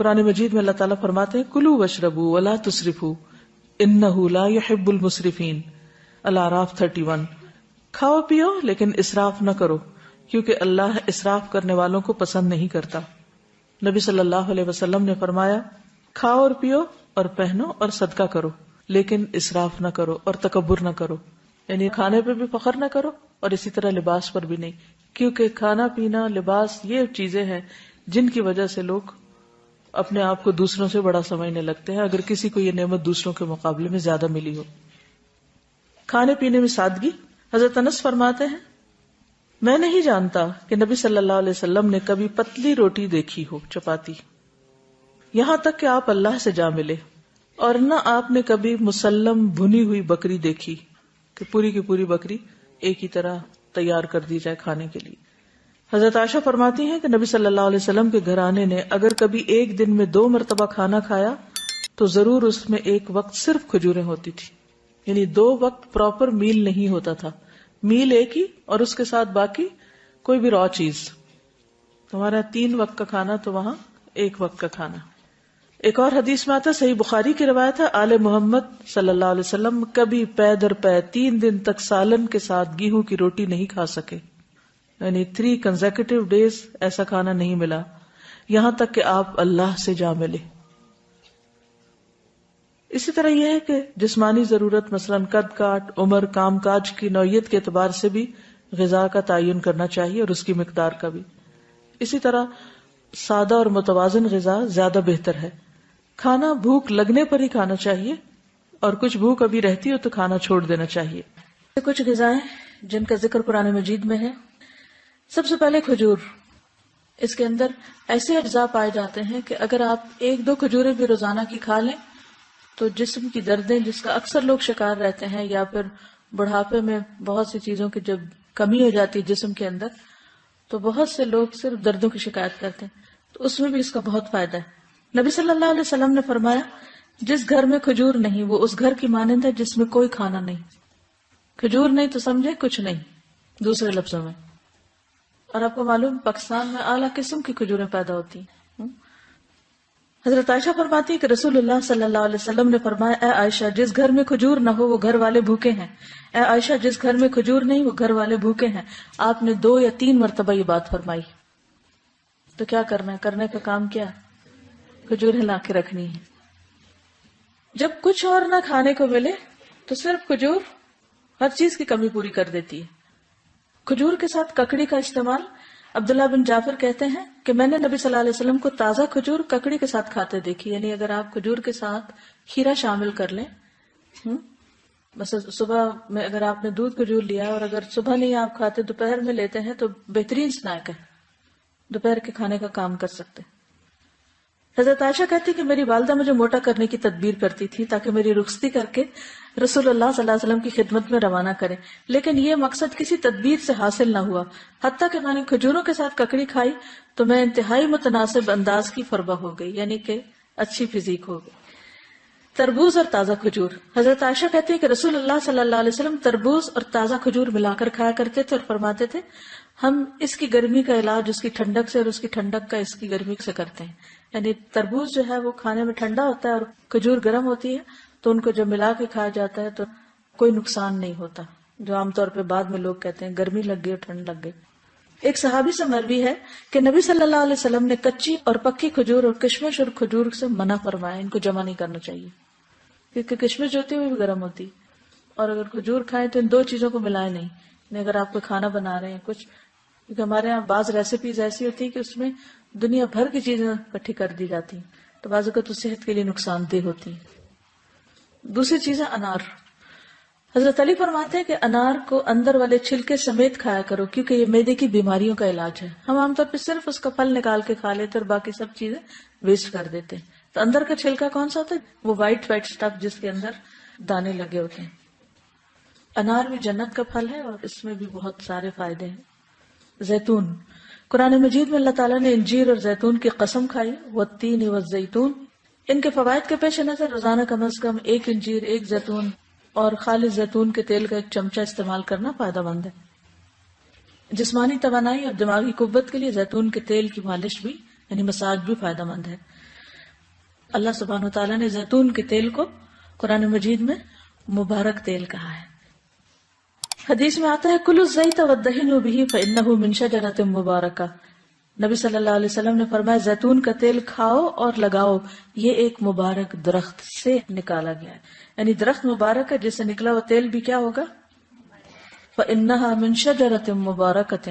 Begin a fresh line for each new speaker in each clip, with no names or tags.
قرآن مجید میں اللہ تعالیٰ فرماتے ہیں کلوا واشربوا ولا تسرفوا انہ لا يحب المسرفین، الاعراف 31۔ کھاؤ پیو لیکن اسراف نہ کرو کیونکہ اللہ اسراف کرنے والوں کو پسند نہیں کرتا۔ نبی صلی اللہ علیہ وسلم نے فرمایا کھاؤ اور پیو اور پہنو اور صدقہ کرو لیکن اسراف نہ کرو اور تکبر نہ کرو، یعنی کھانے پہ بھی فخر نہ کرو اور اسی طرح لباس پر بھی نہیں، کیونکہ کھانا پینا لباس یہ چیزیں ہیں جن کی وجہ سے لوگ اپنے آپ کو دوسروں سے بڑا سمجھنے لگتے ہیں، اگر کسی کو یہ نعمت دوسروں کے مقابلے میں زیادہ ملی ہو۔ کھانے پینے میں سادگی۔ حضرت انس فرماتے ہیں میں نہیں جانتا کہ نبی صلی اللہ علیہ وسلم نے کبھی پتلی روٹی دیکھی ہو، چپاتی، یہاں تک کہ آپ اللہ سے جا ملے، اور نہ آپ نے کبھی مسلم بھنی ہوئی بکری دیکھی کہ پوری کی پوری بکری ایک ہی طرح تیار کر دی جائے کھانے کے لیے۔ حضرت عائشہ فرماتی ہیں کہ نبی صلی اللہ علیہ وسلم کے گھرانے نے اگر کبھی ایک دن میں 2 مرتبہ کھانا کھایا تو ضرور اس میں ایک وقت صرف کھجوریں ہوتی تھی، یعنی 2 وقت پراپر میل نہیں ہوتا تھا، میل ایک ہی اور اس کے ساتھ باقی کوئی بھی را چیز۔ ہمارا 3 وقت کا کھانا تو وہاں 1 وقت کا کھانا۔ ایک اور حدیث میں آتا، صحیح بخاری کی روایت ہے، آل محمد صلی اللہ علیہ وسلم کبھی پے در پے 3 دن تک سالن کے ساتھ گیہوں کی روٹی نہیں کھا سکے، یعنی 3 کنزیکٹیو ڈیز ایسا کھانا نہیں ملا، یہاں تک کہ آپ اللہ سے جا ملے۔ اسی طرح یہ ہے کہ جسمانی ضرورت مثلا قد کاٹ، عمر، کام کاج کی نوعیت کے اعتبار سے بھی غذا کا تعین کرنا چاہیے اور اس کی مقدار کا بھی۔ اسی طرح سادہ اور متوازن غذا زیادہ بہتر ہے۔ کھانا بھوک لگنے پر ہی کھانا چاہیے، اور کچھ بھوک ابھی رہتی ہو تو کھانا چھوڑ دینا چاہیے۔ کچھ غذائیں جن کا ذکر قرآن مجید میں ہے۔ سب سے پہلے کھجور، اس کے اندر ایسے اجزاء پائے جاتے ہیں کہ اگر آپ 1-2 کھجوریں بھی روزانہ کی کھا لیں تو جسم کی دردیں جس کا اکثر لوگ شکار رہتے ہیں، یا پھر بڑھاپے میں بہت سی چیزوں کی جب کمی ہو جاتی ہے جسم کے اندر تو بہت سے لوگ صرف دردوں کی شکایت کرتے ہیں، تو اس میں بھی اس کا بہت فائدہ ہے۔ نبی صلی اللہ علیہ وسلم نے فرمایا جس گھر میں کھجور نہیں وہ اس گھر کی مانند ہے جس میں کوئی کھانا نہیں۔ کھجور نہیں تو سمجھے کچھ نہیں، دوسرے لفظوں میں۔ اور آپ کو معلوم پاکستان میں اعلیٰ قسم کی کھجوریں پیدا ہوتی ہیں۔ حضرت عائشہ فرماتی ہے کہ رسول اللہ صلی اللہ علیہ وسلم نے فرمایا اے عائشہ جس گھر میں کھجور نہ ہو وہ گھر والے بھوکے ہیں، اے عائشہ جس گھر میں کھجور نہیں وہ گھر والے بھوکے ہیں۔ آپ نے 2 یا 3 مرتبہ یہ بات فرمائی۔ تو کیا کرنا ہے؟ کرنے کا کام کیا؟ کھجور لا کے رکھنی ہے۔ جب کچھ اور نہ کھانے کو ملے تو صرف کھجور ہر چیز کی کمی پوری کر دیتی ہے۔ کھجور کے ساتھ ککڑی کا استعمال، عبداللہ بن جعفر کہتے ہیں کہ میں نے نبی صلی اللہ علیہ وسلم کو تازہ کھجور ککڑی کے ساتھ کھاتے دیکھی، یعنی اگر آپ کھجور کے ساتھ کھیرا شامل کر لیں، بس صبح میں اگر آپ نے دودھ کھجور لیا اور اگر صبح نہیں آپ کھاتے دوپہر میں لیتے ہیں تو بہترین سنیک ہے، دوپہر کے کھانے کا کام کر سکتے۔ حضرت عائشہ کہتی کہ میری والدہ مجھے موٹا کرنے کی تدبیر کرتی تھی تاکہ میری رخصتی کر کے رسول اللہ صلی اللہ علیہ وسلم کی خدمت میں روانہ کرے، لیکن یہ مقصد کسی تدبیر سے حاصل نہ ہوا۔ حتیٰ کہ میں نے کھجوروں کے ساتھ ککڑی کھائی تو میں انتہائی متناسب انداز کی فربہ ہو گئی، یعنی کہ اچھی فزیک ہو گئی۔ تربوز اور تازہ کھجور، حضرت عائشہ کہتی ہے کہ رسول اللہ صلی اللہ علیہ وسلم تربوز اور تازہ کھجور ملا کر کھایا کرتے تھے اور فرماتے تھے ہم اس کی گرمی کا علاج اس کی ٹھنڈک سے اور اس کی ٹھنڈک کا اس کی گرمی سے کرتے ہیں، یعنی تربوز جو ہے وہ کھانے میں ٹھنڈا ہوتا ہے اور کھجور گرم ہوتی ہے، تو ان کو جب ملا کے کھایا جاتا ہے تو کوئی نقصان نہیں ہوتا، جو عام طور پہ بعد میں لوگ کہتے ہیں گرمی لگ گئی اور ٹھنڈ لگ گئی۔ ایک صحابی سے مروی ہے کہ نبی صلی اللہ علیہ وسلم نے کچی اور پکی کھجور اور کشمش اور کھجور سے منع فرمایا، ان کو جمع نہیں کرنا چاہیے کیونکہ کشمش جو ہوتی ہے وہ بھی گرم ہوتی، اور اگر کھجور کھائیں تو ان 2 چیزوں کو ملائے نہیں، یعنی اگر آپ کو کھانا بنا رہے ہیں کچھ، کیونکہ ہمارے یہاں بعض ریسیپیز ایسی ہوتی ہے کہ اس میں دنیا بھر کی چیزیں اکٹھی کر دی جاتی ہیں تو بعض اوقات تو صحت کے لیے نقصان دہ ہوتی ہیں۔ دوسری چیز ہے انار۔ حضرت علی فرماتے ہیں کہ انار کو اندر والے چھلکے سمیت کھایا کرو کیونکہ یہ معدے کی بیماریوں کا علاج ہے۔ ہم عام طور پہ صرف اس کا پھل نکال کے کھا لیتے اور باقی سب چیزیں ویسٹ کر دیتے ہیں، تو اندر کا چھلکا کون سا ہوتا ہے؟ وہ وائٹ اسٹف جس کے اندر دانے لگے ہوتے ہیں۔ انار بھی جنت کا پھل ہے اور اس میں بھی بہت سارے فائدے ہیں۔ زیتون، قرآن مجید میں اللہ تعالیٰ نے انجیر اور زیتون کی قسم کھائی، والتین والزیتون۔ ان کے فوائد کے پیش نظر روزانہ کم از کم 1 انجیر، 1 زیتون اور خالص زیتون کے تیل کا 1 چمچہ استعمال کرنا فائدہ مند ہے۔ جسمانی توانائی اور دماغی قوت کے لیے زیتون کے تیل کی مالش بھی یعنی مساج بھی فائدہ مند ہے۔ اللہ سبحانہ وتعالیٰ نے زیتون کے تیل کو قرآن مجید میں مبارک تیل کہا ہے. حدیث میں آتا ہے کلوا الزیت وادہنوا بہ فانہ من شجرۃ مبارکہ. نبی صلی اللہ علیہ وسلم نے فرمایا زیتون کا تیل کھاؤ اور لگاؤ، یہ ایک مبارک درخت سے نکالا گیا ہے. یعنی درخت مبارک ہے جس سے نکلا ہوا تیل بھی کیا ہوگا؟ فانہا من شجرۃ مبارکۃ.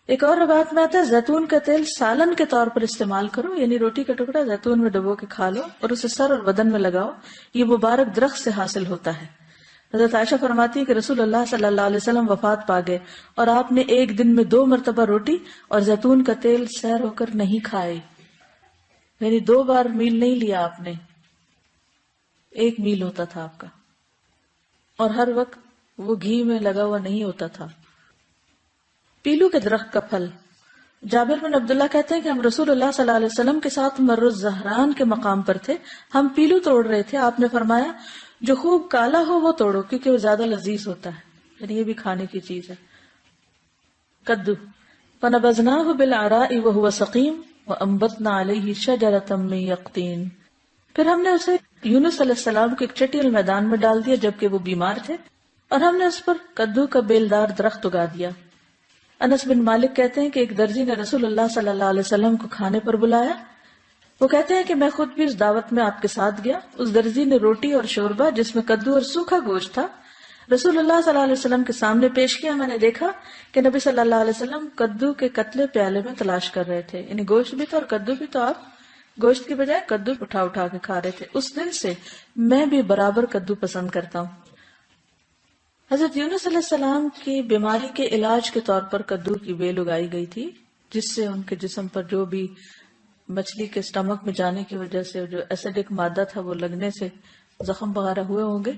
ایک اور روایت میں آتا ہے زیتون کا تیل سالن کے طور پر استعمال کرو، یعنی روٹی کا ٹکڑا زیتون میں ڈبو کے کھا لو اور اسے سر اور بدن میں لگاؤ، یہ مبارک درخت سے حاصل ہوتا ہے. حضرت عائشہ فرماتی ہے کہ رسول اللہ صلی اللہ علیہ وسلم وفات پا گئے اور آپ نے ایک دن میں 2 مرتبہ روٹی اور زیتون کا تیل سیر ہو کر نہیں کھائے. یعنی 2 بار میل نہیں لیا آپ نے، 1 میل ہوتا تھا آپ کا، اور ہر وقت وہ گھی میں لگا ہوا نہیں ہوتا تھا. پیلو کے درخت کا پھل. جابر بن عبداللہ کہتے ہیں کہ ہم رسول اللہ صلی اللہ علیہ وسلم کے ساتھ مر الزہران کے مقام پر تھے، ہم پیلو توڑ رہے تھے. آپ نے فرمایا جو خوب کالا ہو وہ توڑو کیونکہ وہ زیادہ لذیذ ہوتا ہے، یعنی یہ بھی کھانے کی چیز ہے. کدو. فنبذناہ بالعراء وہو سقیم وانبتنا علیہ شجرۃ من یقطین. پھر ہم نے اسے یونس علیہ السلام کے ایک چٹیل میدان میں ڈال دیا جبکہ وہ بیمار تھے، اور ہم نے اس پر کدو کا بیلدار درخت اگا دیا. انس بن مالک کہتے ہیں کہ ایک درزی نے رسول اللہ صلی اللہ علیہ وسلم کو کھانے پر بلایا. وہ کہتے ہیں کہ میں خود بھی اس دعوت میں آپ کے ساتھ گیا. اس درزی نے روٹی اور شوربہ جس میں کدو اور سوکھا گوشت تھا رسول اللہ صلی اللہ علیہ وسلم کے سامنے پیش کیا. میں نے دیکھا کہ نبی صلی اللہ علیہ وسلم کدو کے قتلے پیالے میں تلاش کر رہے تھے، یعنی گوشت بھی تھا اور کدو بھی، تو آپ گوشت کی بجائے کدو اٹھا اٹھا کے کھا رہے تھے. اس دن سے میں بھی برابر کدو پسند کرتا ہوں. حضرت یونس علیہ السلام کی بیماری کے علاج کے طور پر کدو کی بیل اگائی گئی تھی، جس سے ان کے جسم پر جو بھی مچھلی کے اسٹمک میں جانے کی وجہ سے جو ایسیڈک مادہ تھا وہ لگنے سے زخم وغیرہ ہوئے ہوں گے،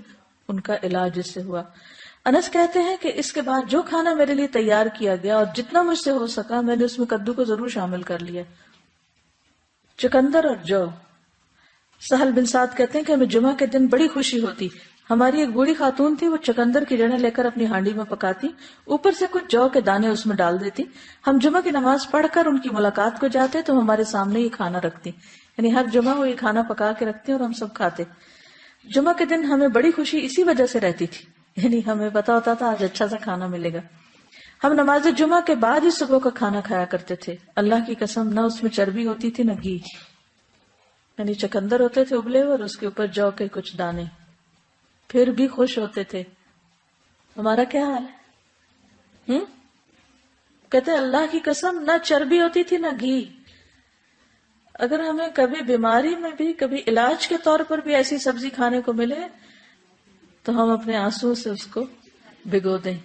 ان کا علاج اس سے ہوا. انس کہتے ہیں کہ اس کے بعد جو کھانا میرے لیے تیار کیا گیا اور جتنا مجھ سے ہو سکا میں نے اس میں کدو کو ضرور شامل کر لیا. چقندر اور جو. سہل بن سعد کہتے ہیں کہ ہمیں جمعہ کے دن بڑی خوشی ہوتی. ہماری ایک بوڑھی خاتون تھی، وہ چقندر کی جڑیں لے کر اپنی ہانڈی میں پکاتی، اوپر سے کچھ جو کے دانے اس میں ڈال دیتی. ہم جمعہ کی نماز پڑھ کر ان کی ملاقات کو جاتے تو ہمارے سامنے یہ کھانا رکھتی، یعنی ہر جمعہ وہ یہ کھانا پکا کے رکھتی اور ہم سب کھاتے. جمعہ کے دن ہمیں بڑی خوشی اسی وجہ سے رہتی تھی، یعنی ہمیں پتا ہوتا تھا آج اچھا سا کھانا ملے گا. ہم نماز جمعہ کے بعد ہی صبح کا کھانا کھایا کرتے تھے. اللہ کی قسم نہ اس میں چربی ہوتی تھی نہ گھی، یعنی چقندر ہوتے تھے ابلے اور اس کے اوپر جو کے کچھ دانے، پھر بھی خوش ہوتے تھے. ہمارا کیا حال ہے؟ کہتے اللہ کی قسم نہ چربی ہوتی تھی نہ گھی. اگر ہمیں کبھی بیماری میں بھی کبھی علاج کے طور پر بھی ایسی سبزی کھانے کو ملے تو ہم اپنے آنسو سے اس کو بھگو دیں.